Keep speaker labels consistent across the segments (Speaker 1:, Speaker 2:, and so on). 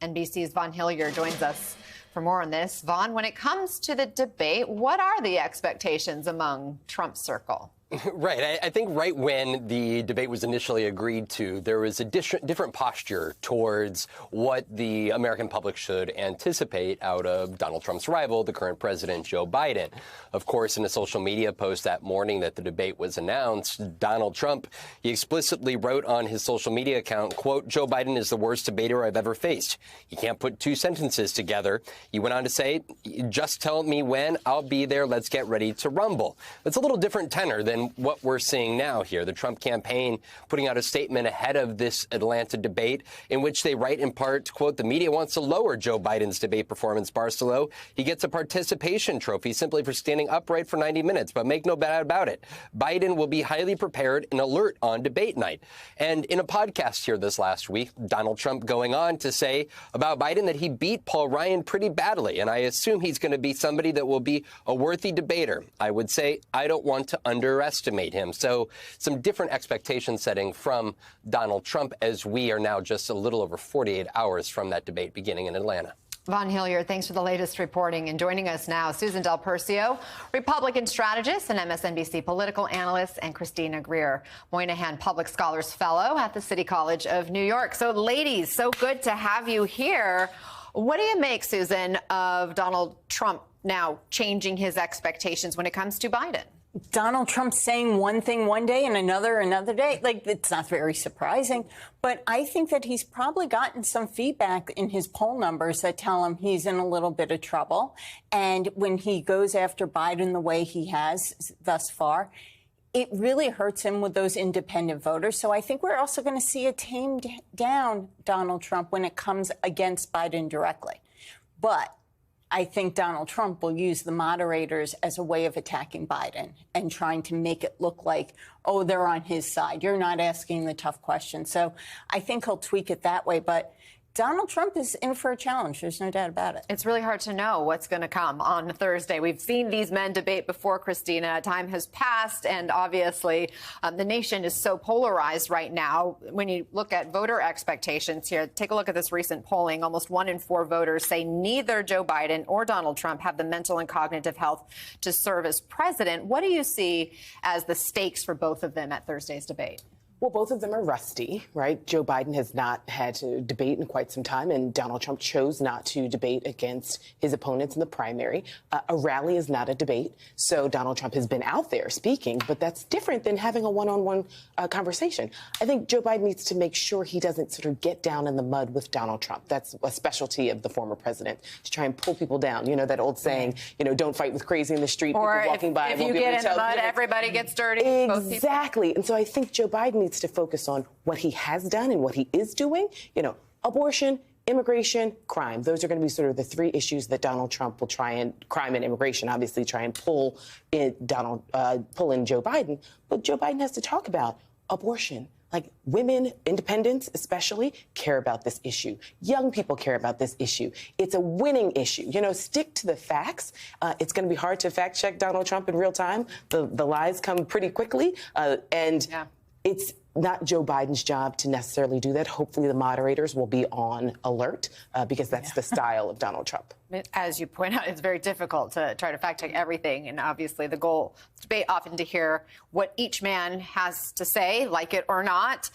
Speaker 1: NBC's Vaughn Hillier joins us for more on this. Vaughn, when it comes to the debate, what are the expectations among Trump's circle?
Speaker 2: Right. I think right when the debate was initially agreed to, there was a different posture towards what the American public should anticipate out of Donald Trump's rival, the current president, Joe Biden. Of course, in a social media post that morning that the debate was announced, Donald Trump, he explicitly wrote on his social media account, quote, "Joe Biden is the worst debater I've ever faced. He can't put two sentences together." He went on to say, "Just tell me when, I'll be there. Let's get ready to rumble." It's a little different tenor than what we're seeing now here. The Trump campaign putting out a statement ahead of this Atlanta debate in which they write in part, quote, "The media wants to lower Joe Biden's debate performance, Barcelo. He gets a participation trophy simply for standing upright for 90 minutes, but make no doubt about it. Biden will be highly prepared and alert on debate night." And in a podcast here this last week, Donald Trump going on to say about Biden that he beat Paul Ryan pretty badly. And I assume he's going to be somebody that will be a worthy debater. I would say I don't want to underestimate him. So some different expectation setting from Donald Trump as we are now just a little over 48 hours from that debate beginning in Atlanta.
Speaker 1: Vaughn Hillier, thanks for the latest reporting. And joining us now, Susan Del Percio, Republican strategist and MSNBC political analyst, and Christina Greer, Moynihan Public Scholars Fellow at the City College of New York. So, ladies, so good to have you here. What do you make, Susan, of Donald Trump now changing his expectations when it comes to Biden?
Speaker 3: Donald Trump saying one thing one day and another day, like, it's not very surprising. But I think that he's probably gotten some feedback in his poll numbers that tell him he's in a little bit of trouble. And when he goes after Biden the way he has thus far, it really hurts him with those independent voters. So I think we're also going to see a tamed down Donald Trump when it comes against Biden directly. But I think Donald Trump will use the moderators as a way of attacking Biden and trying to make it look like, oh, they're on his side. You're not asking the tough questions. So I think he'll tweak it that way. But Donald Trump is in for a challenge. There's no doubt about it.
Speaker 1: It's really hard to know what's going to come on Thursday. We've seen these men debate before, Christina. Time has passed, and obviously the nation is so polarized right now. When you look at voter expectations here, take a look at this recent polling. Almost 1 in 4 voters say neither Joe Biden or Donald Trump have the mental and cognitive health to serve as president. What do you see as the stakes for both of them at Thursday's debate?
Speaker 4: Well, both of them are rusty, right? Joe Biden has not had to debate in quite some time, and Donald Trump chose not to debate against his opponents in the primary. A rally is not a debate, so Donald Trump has been out there speaking, but that's different than having a one-on-one conversation. I think Joe Biden needs to make sure he doesn't sort of get down in the mud with Donald Trump. That's a specialty of the former president, to try and pull people down. You know, that old saying, you know, don't fight with crazy in the street.
Speaker 1: Or
Speaker 4: people walking by
Speaker 1: if
Speaker 4: won't
Speaker 1: you
Speaker 4: be
Speaker 1: get
Speaker 4: able
Speaker 1: in
Speaker 4: to
Speaker 1: the
Speaker 4: tell
Speaker 1: mud, everybody gets dirty.
Speaker 4: Exactly. And so I think Joe Biden needs to focus on what he has done and what he is doing. You know, abortion, immigration, crime. Those are going to be sort of the 3 issues that Donald Trump will try and, crime and immigration, obviously try and pull in Joe Biden. But Joe Biden has to talk about abortion. Like, women, independents especially, care about this issue. Young people care about this issue. It's a winning issue. You know, stick to the facts. It's going to be hard to fact check Donald Trump in real time. The lies come pretty quickly. It's not Joe Biden's job to necessarily do that. Hopefully the moderators will be on alert because that's the style of Donald Trump.
Speaker 1: As you point out, it's very difficult to try to fact check everything. And obviously the goal of debate often to hear what each man has to say, like it or not.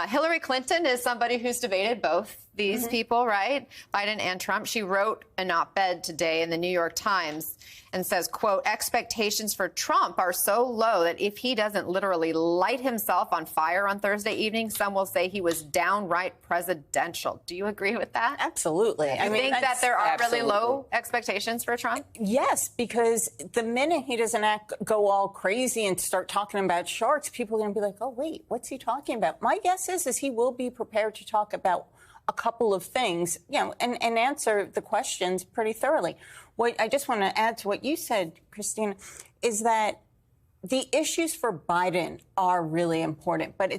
Speaker 1: Hillary Clinton is somebody who's debated both these people, right? Biden and Trump. She wrote an op-ed today in the New York Times and says, quote, expectations for Trump are so low that if he doesn't literally light himself on fire on Thursday evening, some will say he was downright presidential. Do you agree with that?
Speaker 3: Absolutely.
Speaker 1: I think that there are really low expectations for Trump?
Speaker 3: Yes, because the minute he doesn't go all crazy and start talking about sharks, people are going to be like, oh, wait, what's he talking about? My guess is he will be prepared to talk about a couple of things, you know, and answer the questions pretty thoroughly. What I just want to add to what you said, Christina, is that the issues for Biden are really important, but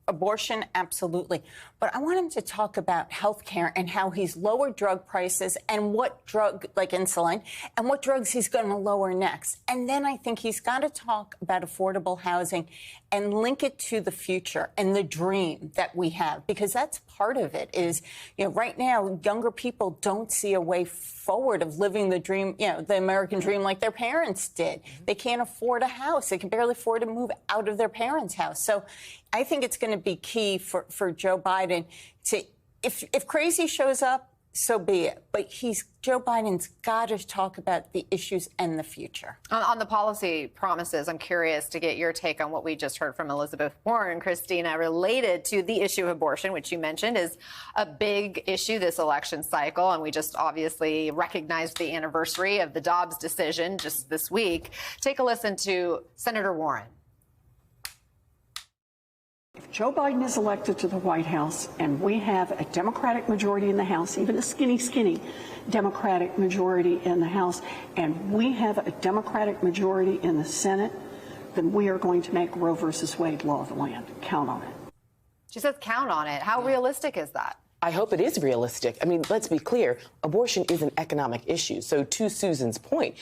Speaker 3: abortion, absolutely. But I want him to talk about health care and how he's lowered drug prices and what drug, like insulin, and what drugs he's going to lower next. And then I think he's got to talk about affordable housing and link it to the future and the dream that we have, because that's part of it is, right now, younger people don't see a way forward of living the dream, the American dream like their parents did. They can't afford a house. They can barely afford to move out of their parents' house. So I think it's going to be key for Joe Biden to, if crazy shows up, so be it. But Joe Biden's got to talk about the issues and the future.
Speaker 1: On the policy promises, I'm curious to get your take on what we just heard from Elizabeth Warren, Christina, related to the issue of abortion, which you mentioned is a big issue this election cycle. And we just obviously recognized the anniversary of the Dobbs decision just this week. Take a listen to Senator Warren.
Speaker 5: If Joe Biden is elected to the White House and we have a Democratic majority in the House, even a skinny Democratic majority in the House, and we have a Democratic majority in the Senate, then we are going to make Roe versus Wade law of the land. Count on it.
Speaker 1: She says count on it. How realistic is that?
Speaker 4: I hope it is realistic. I mean, let's be clear. Abortion is an economic issue. So to Susan's point,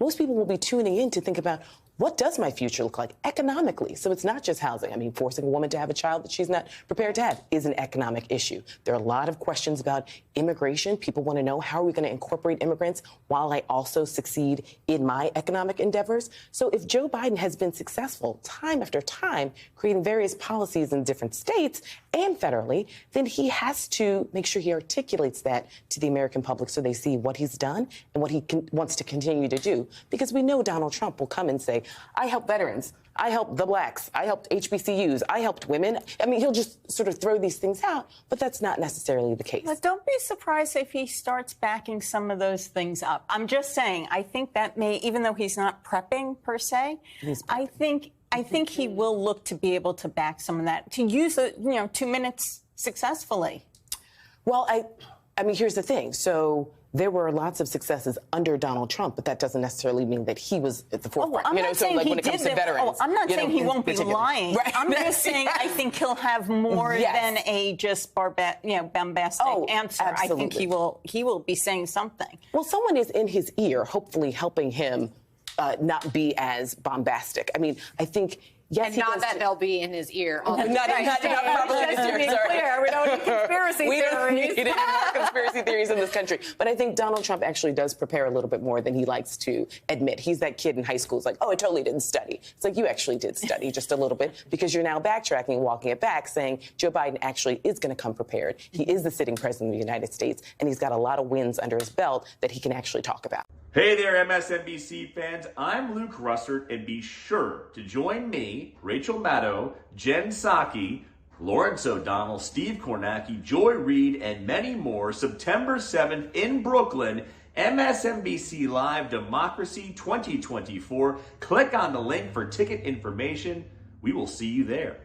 Speaker 4: most people will be tuning in to think about, what does my future look like economically? So it's not just housing. I mean, forcing a woman to have a child that she's not prepared to have is an economic issue. There are a lot of questions about immigration. People want to know, how are we going to incorporate immigrants while I also succeed in my economic endeavors? So if Joe Biden has been successful time after time creating various policies in different states and federally, then he has to make sure he articulates that to the American public so they see what he's done and what he wants to continue to do. Because we know Donald Trump will come and say, I helped veterans, I helped the blacks, I helped HBCUs, I helped women. I mean, he'll just sort of throw these things out, but that's not necessarily the case.
Speaker 3: But don't be surprised if he starts backing some of those things up. I'm just saying, I think that may, even though he's not prepping per se, I think he will look to be able to back some of that, to use the 2 minutes successfully.
Speaker 4: Well, I mean, here's the thing. So there were lots of successes under Donald Trump, but that doesn't necessarily mean that he was at the forefront.
Speaker 3: I'm not saying
Speaker 4: when it comes to veterans.
Speaker 3: I'm not saying he won't be lying.
Speaker 4: Right.
Speaker 3: I'm just saying I think he'll have more than a just bombastic answer.
Speaker 4: Absolutely.
Speaker 3: I think he will be saying something.
Speaker 4: Well, someone is in his ear, hopefully helping him not be as bombastic. I mean, I think. Yes,
Speaker 1: and not that they'll be in his ear.
Speaker 4: Not probably in his ear.
Speaker 1: Clear. We don't need conspiracy
Speaker 4: we
Speaker 1: theories.
Speaker 4: don't need any more conspiracy theories in this country. But I think Donald Trump actually does prepare a little bit more than he likes to admit. He's that kid in high school who's like, oh, I totally didn't study. It's like, you actually did study just a little bit, because you're now backtracking, walking it back, saying Joe Biden actually is going to come prepared. He is the sitting president of the United States, and he's got a lot of wins under his belt that he can actually talk about.
Speaker 6: Hey there, MSNBC fans. I'm Luke Russert, and be sure to join me, Rachel Maddow, Jen Psaki, Lawrence O'Donnell, Steve Kornacki, Joy Reid, and many more September 7th in Brooklyn, MSNBC Live Democracy 2024. Click on the link for ticket information. We will see you there.